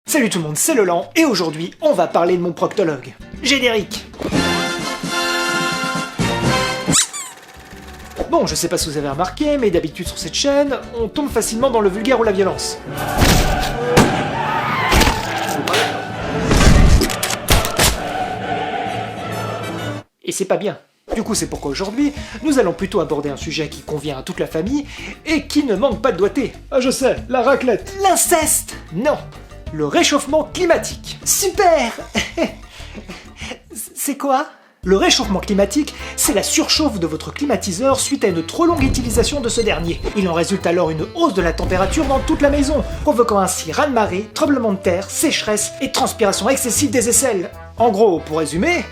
Salut tout le monde, c'est Leland, et aujourd'hui, on va parler de mon proctologue. Générique. Bon, je sais pas si vous avez remarqué, mais d'habitude sur cette chaîne, on tombe facilement dans le vulgaire ou la violence. Et c'est pas bien. Du coup, c'est pourquoi aujourd'hui, nous allons plutôt aborder un sujet qui convient à toute la famille et qui ne manque pas de doigté. Ah, je sais, la raclette. L'inceste. Non, le réchauffement climatique. Super. C'est quoi ? Le réchauffement climatique, c'est la surchauffe de votre climatiseur suite à une trop longue utilisation de ce dernier. Il en résulte alors une hausse de la température dans toute la maison, provoquant ainsi raz-de-marée, tremblements de terre, sécheresse et transpiration excessive des aisselles. En gros, pour résumer,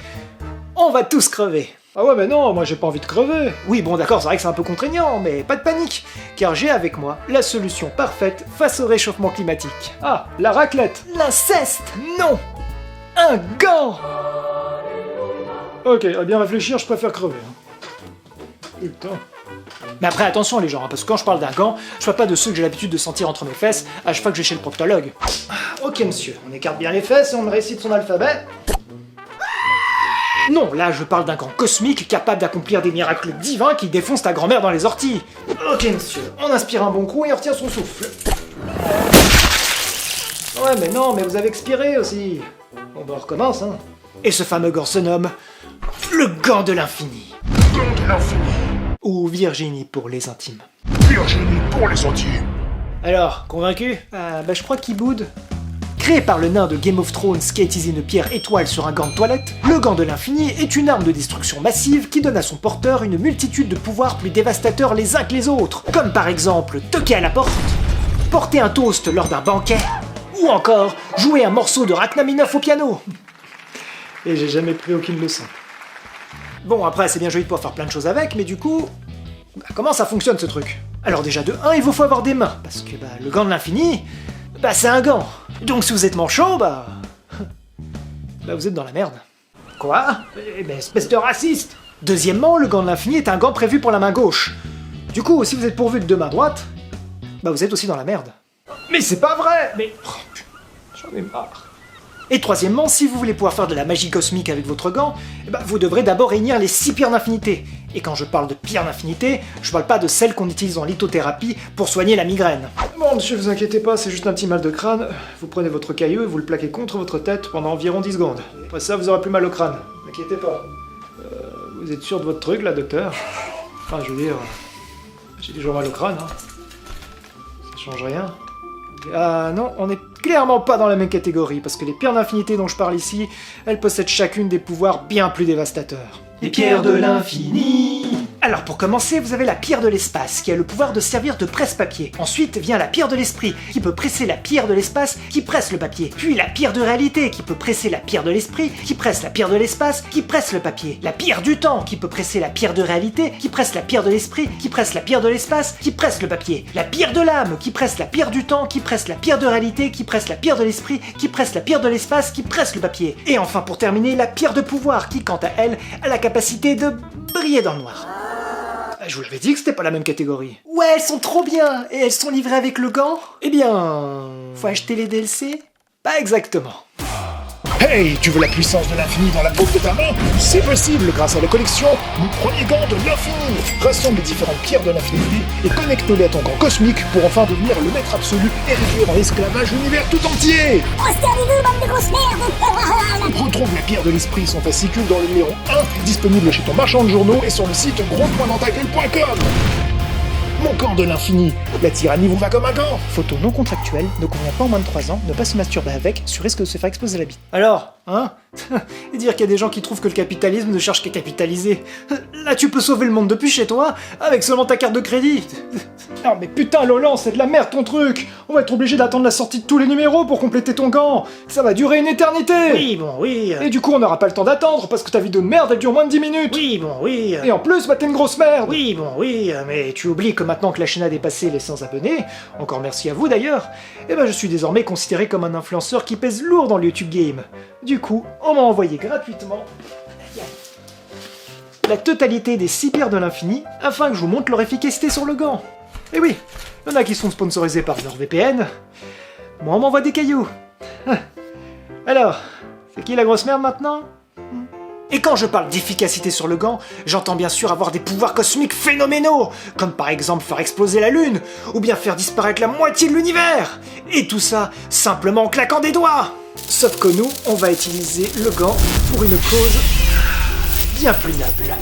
on va tous crever. Ah ouais mais non, moi j'ai pas envie de crever. Oui bon d'accord, c'est vrai que c'est un peu contraignant, mais pas de panique, car j'ai avec moi la solution parfaite face au réchauffement climatique. Ah, la raclette. L'inceste. Non. Un gant. Ok, à bien réfléchir, je préfère crever. Putain. Mais après attention les gens, parce que quand je parle d'un gant, je parle pas de ceux que j'ai l'habitude de sentir entre mes fesses à chaque fois que je vais chez le proctologue. Ok monsieur, on écarte bien les fesses et on me récite son alphabet. Non, là je parle d'un gant cosmique capable d'accomplir des miracles divins qui défoncent ta grand-mère dans les orties. Ok monsieur, on inspire un bon coup et on retient son souffle. Ouais mais non, mais vous avez expiré aussi. Bon bah on recommence hein. Et ce fameux gant se nomme le gant de l'infini. Gant de l'infini. Ou Virginie pour les intimes. Virginie pour les intimes. Alors, convaincu ? Bah je crois qu'il boude. Créé par le nain de Game of Thrones qui a utilisé une pierre étoile sur un gant de toilette, le gant de l'infini est une arme de destruction massive qui donne à son porteur une multitude de pouvoirs plus dévastateurs les uns que les autres, comme par exemple toquer à la porte, porter un toast lors d'un banquet, ou encore jouer un morceau de Rachmaninoff au piano. Et j'ai jamais pris aucune leçon. Bon après c'est bien joli de pouvoir faire plein de choses avec, mais du coup, comment ça fonctionne ce truc ? Alors déjà de 1, il vous faut avoir des mains, parce que le gant de l'infini, c'est un gant. Donc si vous êtes manchot, vous êtes dans la merde. Quoi ? Espèce de raciste. Deuxièmement, le gant de l'infini est un gant prévu pour la main gauche. Du coup, si vous êtes pourvu de deux mains droites, vous êtes aussi dans la merde. Mais c'est pas vrai. Mais J'en ai marre. Et troisièmement, si vous voulez pouvoir faire de la magie cosmique avec votre gant, vous devrez d'abord réunir les 6 pierres d'infinité. Et quand je parle de pierres d'infinité, je parle pas de celles qu'on utilise en lithothérapie pour soigner la migraine. Bon monsieur, vous inquiétez pas, c'est juste un petit mal de crâne. Vous prenez votre caillou et vous le plaquez contre votre tête pendant environ 10 secondes. Après ça, vous aurez plus mal au crâne. N'inquiétez pas. Vous êtes sûr de votre truc là, docteur ? Enfin, je veux dire, j'ai toujours mal au crâne, hein. Ça change rien. Ah non, on n'est clairement pas dans la même catégorie, parce que les pierres d'infinité dont je parle ici, elles possèdent chacune des pouvoirs bien plus dévastateurs. Les pierres de l'infini. Alors pour commencer, vous avez la pierre de l'espace, qui a le pouvoir de servir de presse-papier. Ensuite vient la pierre de l'esprit, qui peut presser la pierre de l'espace, qui presse le papier. Puis la pierre de réalité, qui peut presser la pierre de l'esprit, qui presse la pierre de l'espace, qui presse le papier. La pierre du temps, qui peut presser la pierre de réalité, qui presse la pierre de l'esprit, qui presse la pierre de l'espace, qui presse le papier. La pierre de l'âme, qui presse la pierre du temps, qui presse la pierre de réalité, qui presse la pierre de l'esprit, qui presse la pierre de l'espace, qui presse le papier. Et enfin pour terminer, la pierre de pouvoir, qui quant à elle, a la capacité de briller dans le noir. Je vous l'avais dit que c'était pas la même catégorie. Ouais, elles sont trop bien. Et elles sont livrées avec le gant ? Eh bien... Faut acheter les DLC ? Pas exactement. Hey, tu veux la puissance de l'infini dans la paume de ta main ? C'est possible grâce à la collection Mon premier gant de l'infini. Rassemble les différentes pierres de l'infinité et connecte-les à ton gant cosmique pour enfin devenir le maître absolu et réduire en esclavage l'univers tout entier. Oscar-vous, bande de grosses merdes. Retrouve la pierre de l'esprit, son fascicule dans le numéro 1, disponible chez ton marchand de journaux et sur le site gros.dantagueule.com. Mon gant de l'infini, la tyrannie vous va comme un gant. Photo non contractuelle, ne convient pas en moins de 3 ans, ne pas se masturber avec, sur risque de se faire exploser la bite. Alors, hein ? Et dire qu'il y a des gens qui trouvent que le capitalisme ne cherche qu'à capitaliser. Là tu peux sauver le monde depuis chez toi, avec seulement ta carte de crédit. Non mais putain Lolan, c'est de la merde ton truc. On va être obligé d'attendre la sortie de tous les numéros pour compléter ton gant. Ça va durer une éternité. Oui, bon, oui. Et du coup on n'aura pas le temps d'attendre, parce que ta vidéo de merde elle dure moins de 10 minutes. Oui, bon, oui. Et en plus, t'es une grosse merde. Oui, bon, oui, mais tu oublies que maintenant que la chaîne a dépassé les 100 abonnés, encore merci à vous d'ailleurs, je suis désormais considéré comme un influenceur qui pèse lourd dans le YouTube Game. Du coup, on m'a envoyé gratuitement la totalité des 6 pierres de l'infini afin que je vous montre leur efficacité sur le gant. Et oui, il y en a qui sont sponsorisés par NordVPN. Moi on m'envoie des cailloux. Alors, c'est qui la grosse merde maintenant? Et quand je parle d'efficacité sur le gant, j'entends bien sûr avoir des pouvoirs cosmiques phénoménaux, comme par exemple faire exploser la Lune, ou bien faire disparaître la moitié de l'univers. Et tout ça simplement en claquant des doigts. Sauf que nous, on va utiliser le gant pour une cause bien plus noble.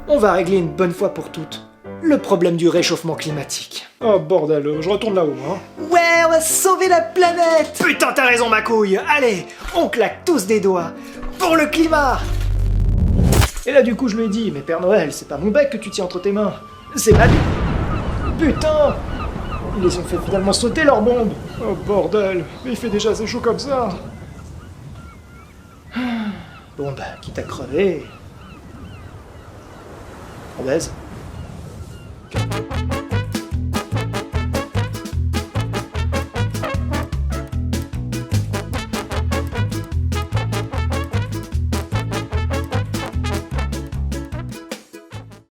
On va régler une bonne fois pour toutes le problème du réchauffement climatique. Oh bordel, je retourne là-haut, hein. Ouais, on va sauver la planète! Putain, t'as raison, ma couille! Allez, on claque tous des doigts pour le climat! Et là, du coup, je lui ai dit, mais Père Noël, c'est pas mon bec que tu tiens entre tes mains, c'est ma... Putain! Ils les ont fait finalement sauter leur bombe! Oh bordel, mais il fait déjà assez chaud comme ça! Bon bah, quitte à crever... On baise.